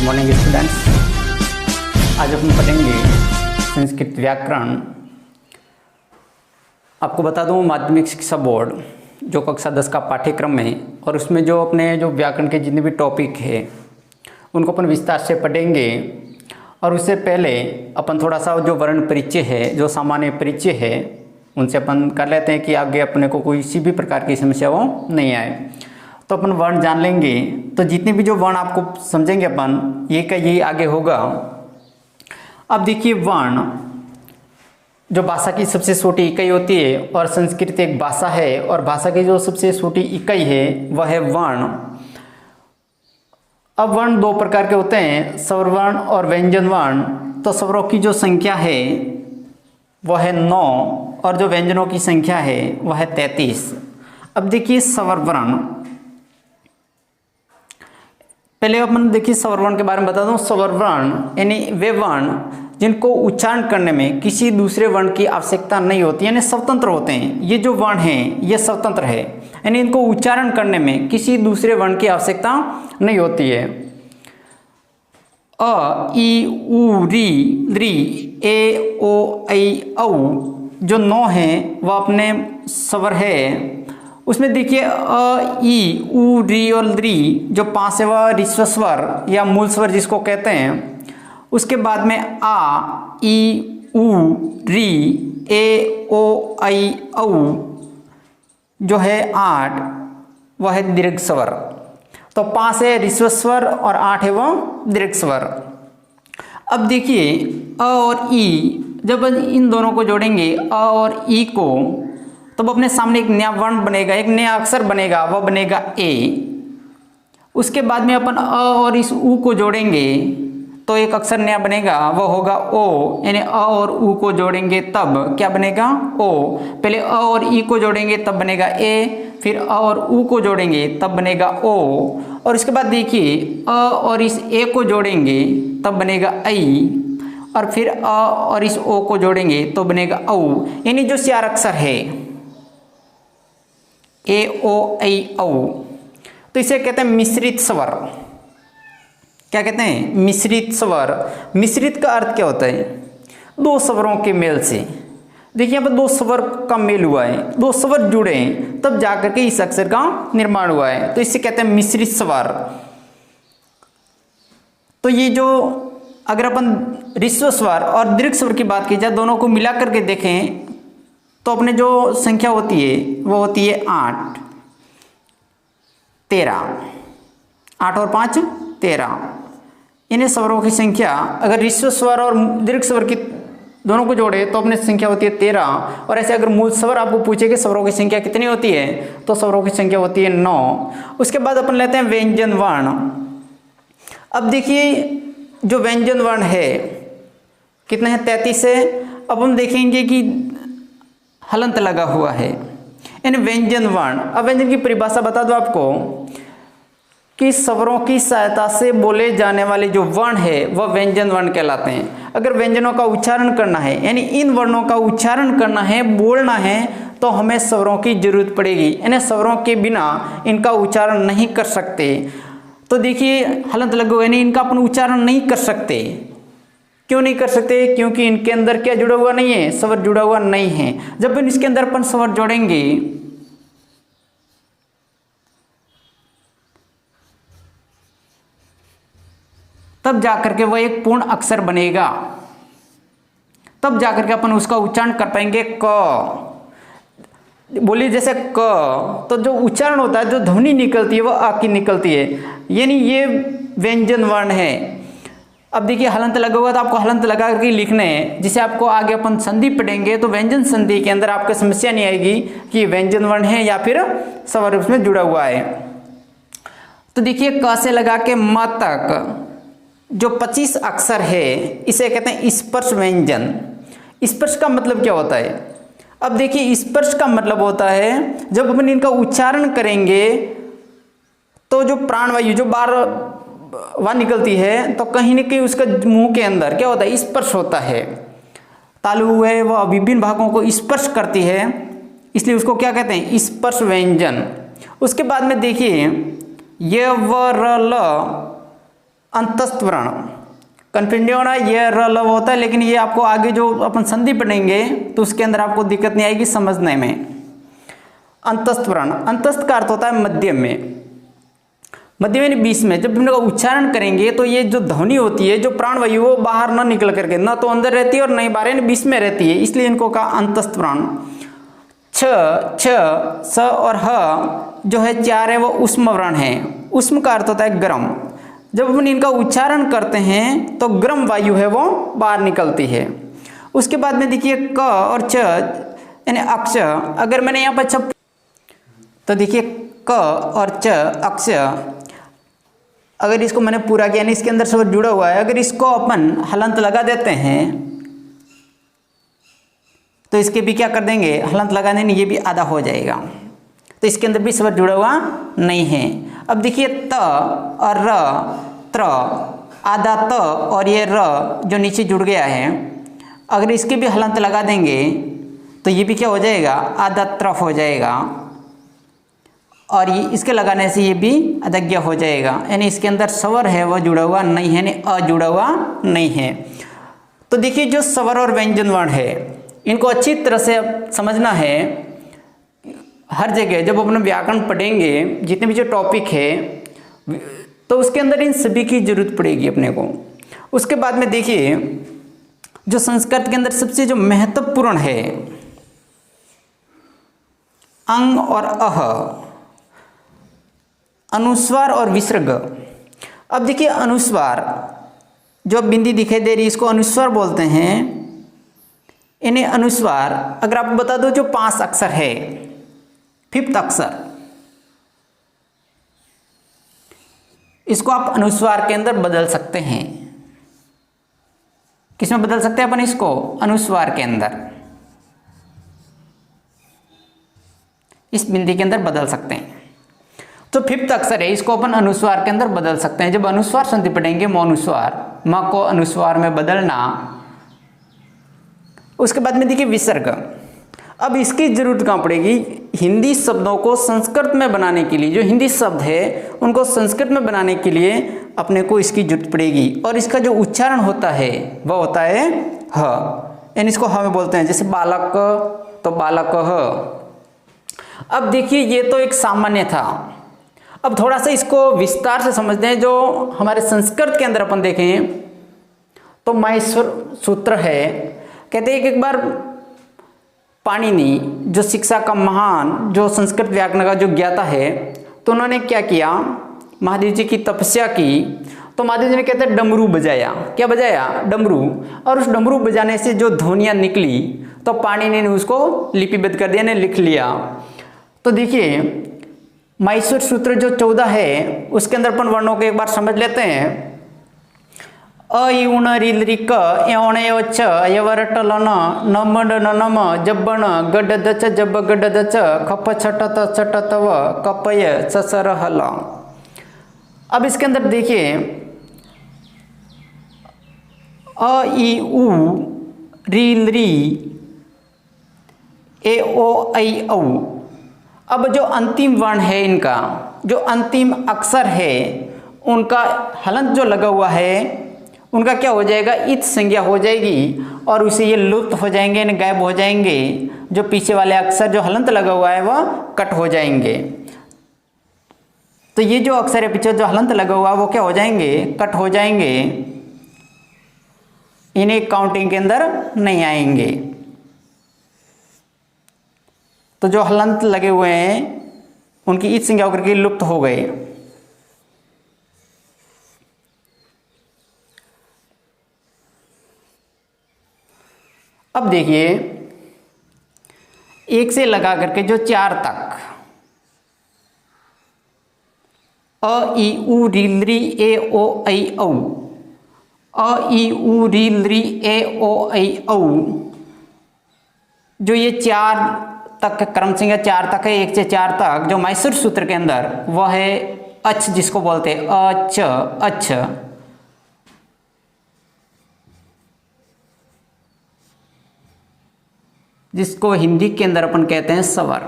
Morning students. आज अपन पढ़ेंगे संस्कृत व्याकरण। आपको बता दूं, माध्यमिक शिक्षा बोर्ड जो कक्षा 10 का पाठ्यक्रम है और उसमें जो अपने जो व्याकरण के जितने भी टॉपिक है उनको अपन विस्तार से पढ़ेंगे। और उससे पहले अपन थोड़ा सा जो वर्ण परिचय है, जो सामान्य परिचय है, उनसे अपन कर लेते हैं कि आगे अपने को कोई किसी भी प्रकार की समस्या वो नहीं आए। तो अपन वर्ण जान लेंगे तो जितने भी जो वर्ण आपको समझेंगे अपन ये का यही आगे होगा। अब देखिए, वर्ण जो भाषा की सबसे छोटी इकाई होती है और संस्कृत एक भाषा है और भाषा की जो सबसे छोटी इकाई है वह है वर्ण। अब वर्ण दो प्रकार के होते हैं, स्वर वर्ण और व्यंजन वर्ण। तो स्वरों की जो संख्या है वह है 9 और जो व्यंजनों की संख्या है वह है 33। अब देखिए स्वर वर्ण, पहले अपन देखिए स्वर वर्ण के बारे में बता दूं। स्वर वर्ण यानी वे वर्ण जिनको उच्चारण करने में किसी दूसरे वर्ण की आवश्यकता नहीं होती, यानी स्वतंत्र होते हैं। ये जो वर्ण हैं ये स्वतंत्र है, यानी इनको उच्चारण करने में किसी दूसरे वर्ण की आवश्यकता नहीं होती है। अ, ई, उ, री, री, ए, ओ, ऐ, औ जो 9 हैं वह अपने स्वर है। उसमें देखिए अ, ई, उ, री और री जो 5 है वह ऋस्व स्वर या मूल स्वर जिसको कहते हैं। उसके बाद में आ, ई, उ, री, ए, ओ, ऐ, औ जो है 8 वह है दीर्घ स्वर। तो 5 है ऋस्व स्वर और 8 है वह दीर्घ स्वर। अब देखिए अ और ई, जब इन दोनों को जोड़ेंगे अ और ई को, तब अपने सामने एक नया वर्ण बनेगा, एक नया अक्षर बनेगा, वह बनेगा ए। उसके बाद में अपन अ और इस उ को जोड़ेंगे तो एक अक्षर नया बनेगा, वह होगा ओ। यानी अ और उ को जोड़ेंगे तब क्या बनेगा? ओ। पहले अ और ई को जोड़ेंगे तब बनेगा ए, फिर अ और उ को जोड़ेंगे तब बनेगा ओ। और इसके बाद देखिए अ और इस ए को जोड़ेंगे तब बनेगा ऐ, और फिर अ और इस ओ को जोड़ेंगे तो बनेगा औ। यानी जो 4 अक्षर है ए, ओ, ऐ, औ, तो इसे कहते हैं मिश्रित स्वर। क्या कहते हैं? मिश्रित स्वर। मिश्रित का अर्थ क्या होता है? दो स्वरों के मेल से। देखिए यहाँ पर 2 स्वर का मेल हुआ है, 2 स्वर जुड़े हैं तब जाकर के इस अक्षर का निर्माण हुआ है, तो इसे कहते हैं मिश्रित स्वर। तो ये जो अगर अपन ऋस्व स्वर और दीर्घ स्वर की बात की जाए, दोनों को मिला करके देखें तो अपने जो संख्या होती है वो होती है 8, 13। 8 और 5 13। इन्हें स्वरों की संख्या अगर ऋस्व स्वर और दीर्घ स्वर की दोनों को जोड़े तो अपनी संख्या होती है 13। और ऐसे अगर मूल स्वर आपको पूछे कि स्वरों की संख्या कितनी होती है तो स्वरों की संख्या होती है 9। उसके बाद अपन लेते हैं व्यंजन वर्ण। अब देखिए जो व्यंजन वर्ण है कितने हैं? 33 है। अब हम देखेंगे कि हलंत लगा हुआ है, यानी व्यंजन वर्ण। अब व्यंजन की परिभाषा बता दो आपको कि स्वरों की सहायता से बोले जाने वाले जो वर्ण है वह व्यंजन वर्ण कहलाते हैं। अगर व्यंजनों का उच्चारण करना है, यानी इन वर्णों का उच्चारण करना है, बोलना है, तो हमें स्वरों की जरूरत पड़ेगी, यानी स्वरों के बिना इनका उच्चारण नहीं कर सकते। तो देखिए हलंत लगा हुआ, यानी इनका अपन उच्चारण नहीं कर सकते। क्यों नहीं कर सकते? क्योंकि इनके अंदर क्या जुड़ा हुआ नहीं है? स्वर जुड़ा हुआ नहीं है। जब इसके अंदर अपन स्वर जोड़ेंगे तब जाकर के वह एक पूर्ण अक्षर बनेगा, तब जाकर के अपन उसका उच्चारण कर पाएंगे। क बोलिए जैसे क, तो जो उच्चारण होता है, जो ध्वनि निकलती है वह आ की निकलती है, यानी ये व्यंजन वर्ण है। अब देखिए हलंत लगा हुआ तो आपको हलंत लगा करके लिखने हैं, जिसे आपको आगे अपन संधि पढ़ेंगे तो व्यंजन संधि के अंदर आपको समस्या नहीं आएगी कि व्यंजन वर्ण है या फिर स्वर उसमें जुड़ा हुआ है। तो देखिए क से लगा के म तक जो 25 अक्षर है इसे कहते हैं स्पर्श व्यंजन। स्पर्श का मतलब क्या होता है? अब देखिए स्पर्श का मतलब होता है जब अपन इनका उच्चारण करेंगे तो जो प्राणवायु जो बाहर वह निकलती है तो कहीं ना कहीं उसका मुंह के अंदर क्या होता है? स्पर्श होता है। तालु है वह विभिन्न भागों को स्पर्श करती है, इसलिए उसको क्या कहते हैं? स्पर्श व्यंजन। उसके बाद में देखिए य व र ल अंतस्थ वर्ण, कन्फ्यूजन नहीं होना, ये र लव होता है, लेकिन ये आपको आगे जो अपन संधि पढ़ेंगे तो उसके अंदर आपको दिक्कत नहीं आएगी समझने में। अंतस्थ वर्ण, अंतस्थ का अर्थ होता है मध्यम में, मध्य में बीच में। जब इनका उच्चारण करेंगे तो ये जो ध्वनि होती है, जो प्राणवायु वो बाहर ना निकल करके, ना तो अंदर रहती है और नहीं बाहर, बीच में रहती है, इसलिए इनको कहा अंतस्थ वर्ण। छ, छ, स और ह जो है चार है वो उष्म वर्ण है। उष्म का अर्थ होता है गर्म। जब अपन इनका उच्चारण करते हैं तो गर्म वायु है वो बाहर निकलती है। उसके बाद में देखिए क और च यानी अक्ष, अगर मैंने यहाँ पर छ तो देखिए क और च अक्ष, अगर इसको मैंने पूरा किया, यानी इसके अंदर स्वर जुड़ा हुआ है, अगर इसको अपन हलंत लगा देते हैं तो इसके भी क्या कर देंगे, हलंत लगा देंगे, ये भी आधा हो जाएगा, तो इसके अंदर भी स्वर जुड़ा हुआ नहीं है। अब देखिए त और र, त्र, आधा त और ये र जो नीचे जुड़ गया है, अगर इसके भी हलंत लगा देंगे तो ये भी क्या हो जाएगा, आधा त्रफ हो जाएगा, और ये इसके लगाने से ये भी अधज्ञ हो जाएगा, यानी इसके अंदर स्वर है वो जुड़ा हुआ नहीं है, यानी अ जुड़ा हुआ नहीं है। तो देखिए जो स्वर और व्यंजन वर्ण है इनको अच्छी तरह से समझना है। हर जगह जब अपन व्याकरण पढ़ेंगे, जितने भी जो टॉपिक है, तो उसके अंदर इन सभी की जरूरत पड़ेगी अपने को। उसके बाद में देखिए जो संस्कृत के अंदर सबसे जो महत्वपूर्ण है, अंग और अह, अनुस्वार और विसर्ग। अब देखिए अनुस्वार, जो बिंदी दिखाई दे रही है इसको अनुस्वार बोलते हैं। इन्हें अनुस्वार अगर आपको बता दो जो 5 अक्षर है, 5th अक्षर, इसको आप अनुस्वार के अंदर बदल सकते हैं। किसमें बदल सकते हैं अपन इसको, अनुस्वार के अंदर, इस बिंदी के अंदर बदल सकते हैं। तो 5th अक्षर है, इसको अपन अनुस्वार के अंदर बदल सकते हैं। जब अनुस्वार संधि पढ़ेंगे, मौनुस्वार, म को अनुस्वार में बदलना। उसके बाद में देखिए विसर्ग। अब इसकी जरूरत कहाँ पड़ेगी, हिंदी शब्दों को संस्कृत में बनाने के लिए, जो हिंदी शब्द है उनको संस्कृत में बनाने के लिए अपने को इसकी जरूरत पड़ेगी, और इसका जो उच्चारण होता है वह होता है ह, यानी इसको ह में बोलते हैं। जैसे बालक तो बालक ह। अब देखिए ये तो एक सामान्य था, अब थोड़ा सा इसको विस्तार से समझते हैं। जो हमारे संस्कृत के अंदर अपन देखें तो माहेश्वर सूत्र है, कहते हैं कि एक बार पाणिनि जो शिक्षा का महान, जो संस्कृत व्याकरण का जो ज्ञाता है, तो उन्होंने क्या किया, महादेव जी की तपस्या की। तो महादेव जी ने कहते हैं डमरू बजाया। क्या बजाया, डमरू। और उस डमरू बजाने से जो ध्वनियाँ निकली तो पाणिनि ने उसको लिपिबद्ध कर दिया, ने लिख लिया। तो देखिए माहेश्वर सूत्र जो 14 है उसके अंदर अपन वर्णों को एक बार समझ लेते हैं। अ इ ऋ ऋ क य य छ य र ट ल न न म ड न न म जब न ग ड द च जब ग ड द च ख प छ ट त छ ट त व क प य च स र ह ल। अब इसके अंदर देखिए अ इ उ ऋ ऋ ए ओ ऐ औ। अब जो अंतिम वर्ण है, इनका जो अंतिम अक्षर है उनका हलंत जो लगा हुआ है उनका क्या हो जाएगा, इत संज्ञा हो जाएगी, और उसे ये लुप्त हो जाएंगे, यानी गायब हो जाएंगे। जो पीछे वाले अक्षर जो हलंत लगा हुआ है वह कट हो जाएंगे। तो ये जो अक्षर है पीछे जो हलंत लगा हुआ है वो क्या हो जाएंगे, कट हो जाएंगे, इन्हें काउंटिंग के अंदर नहीं आएंगे। तो जो हलंत लगे हुए हैं उनकी इत संज्ञा होकर के लुप्त हो गए। अब देखिए 1 से लगा करके जो 4 तक, अ इ उ ऋ ऋ ए ओ ऐ औ, अ इ उ ऋ ऋ ए ओ ऐ औ, जो ये 4 तक क्रम संज्ञा 4 तक है, 1 से 4 तक, जो माहेश्वर सूत्र के अंदर वह है अच, जिसको बोलते हैं अच, अच। जिसको हिंदी के अंदर अपन कहते हैं स्वर।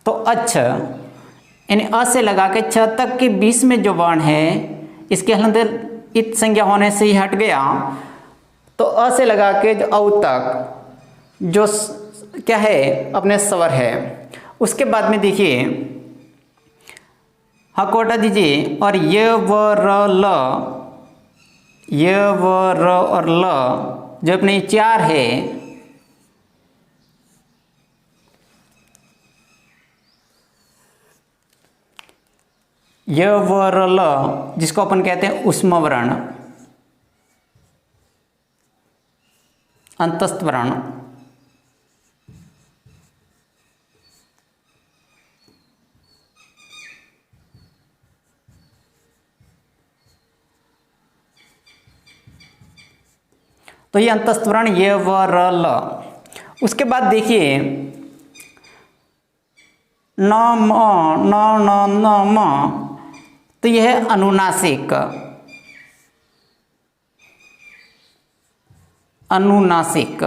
तो अच्छ यानी अ से लगा के छ तक के बीच में जो वर्ण है इसके हलंत इत संज्ञा होने से ही हट गया, तो अ से लगा के जो औ तक जो क्या है अपने स्वर है। उसके बाद में देखिए हाँ को हटा दीजिए और य व र ल, य व र और ल जो अपने चार है, य व र ल जिसको अपन कहते हैं ऊष्म वर्ण, अंतस्थ वर्ण। तो ये अंतस्थ वर्ण य व र ल। उसके बाद देखिए न म न न न म, तो यह है अनुनासिक, अनुनासिक।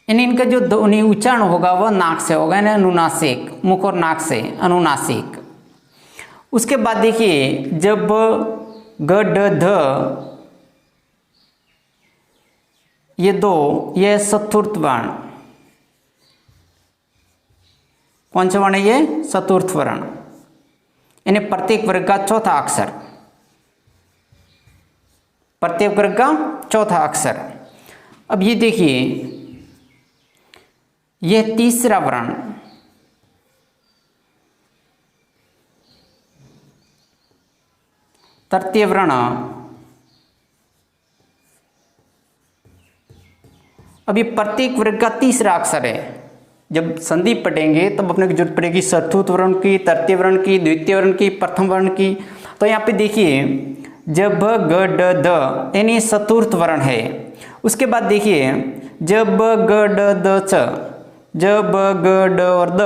यानी इनका जो ध्वनि उच्चारण होगा वह नाक से होगा, यानी अनुनासिक, मुख और नाक से अनुनासिक। उसके बाद देखिए जब ग ड ध ये दो, ये चतुर्थ वर्ण, कौन सा वर्ण है ये? चतुर्थ वर्ण, यानी प्रत्येक वर्ग का चौथा अक्षर, प्रत्येक वर्ग का चौथा अक्षर। अब ये देखिए यह तीसरा वर्ण, तृतीय वर्ण। अभी प्रत्येक वर्ग का तीसरा अक्षर है। जब संधि पढ़ेंगे तब अपने को जरूरत पड़ेगी चतुर्थ वर्ण की, तृतीय वर्ण की, द्वितीय वर्ण की, प्रथम वर्ण की। तो यहाँ पे देखिए जब ग ड द यानी चतुर्थ वर्ण है। उसके बाद देखिए जब ग ड द च, जब ग ड और द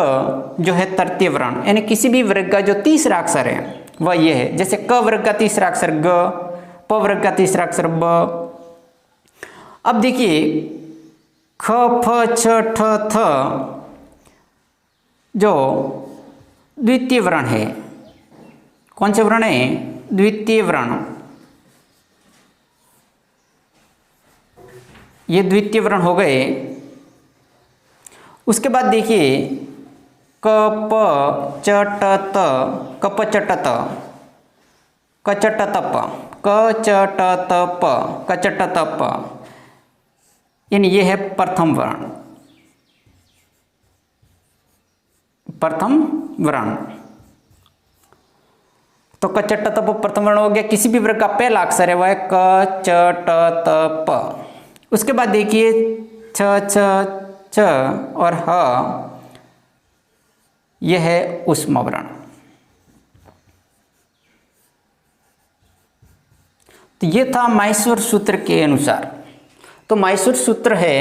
जो है तृतीय वर्ण, यानी किसी भी वर्ग का जो तीसरा अक्षर है वह ये है। जैसे क वर्ग का तीसरा अक्षर ग, प वर्ग का तीसरा अक्षर ब। अब देखिए ख फ छ ठ थ जो द्वितीय वर्ण है, कौन से वर्ण है? द्वितीय वर्ण। ये द्वितीय वर्ण हो गए। उसके बाद देखिए क प च ट त, कप चट त, कचट तप, क च ट त प, कचट तप, यानी ये है प्रथम वर्ण, प्रथम वर्ण। तो कचट तप प्रथम वर्ण हो गया। किसी भी वर्ग का पहला अक्षर है वह है क च ट त प। उसके बाद देखिए छ छ छ और ह, यह है ऊष्म वर्ण। तो ये था माहेश्वर सूत्र के अनुसार। तो माहेश्वर सूत्र है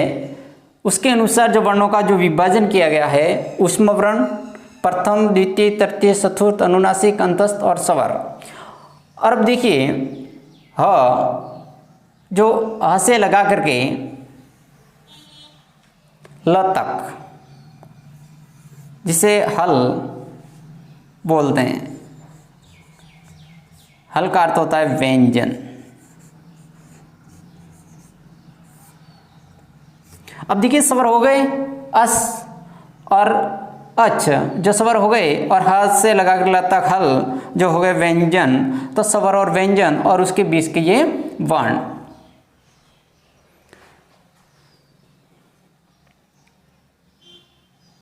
उसके अनुसार जो वर्णों का जो विभाजन किया गया है, ऊष्म वर्ण, प्रथम, द्वितीय, तृतीय, चतुर्थ, अनुनासिक, अंतस्थ और स्वर। और अब देखिए ह जो ह से लगा करके ल तक, जिसे हल बोलते हैं। हल का अर्थ होता है व्यंजन। अब देखिए स्वर हो गए अस और अच, जो स्वर हो गए, और ह से लगा कर ल तक हल जो हो गए व्यंजन। तो स्वर और व्यंजन और उसके बीच के ये वर्ण।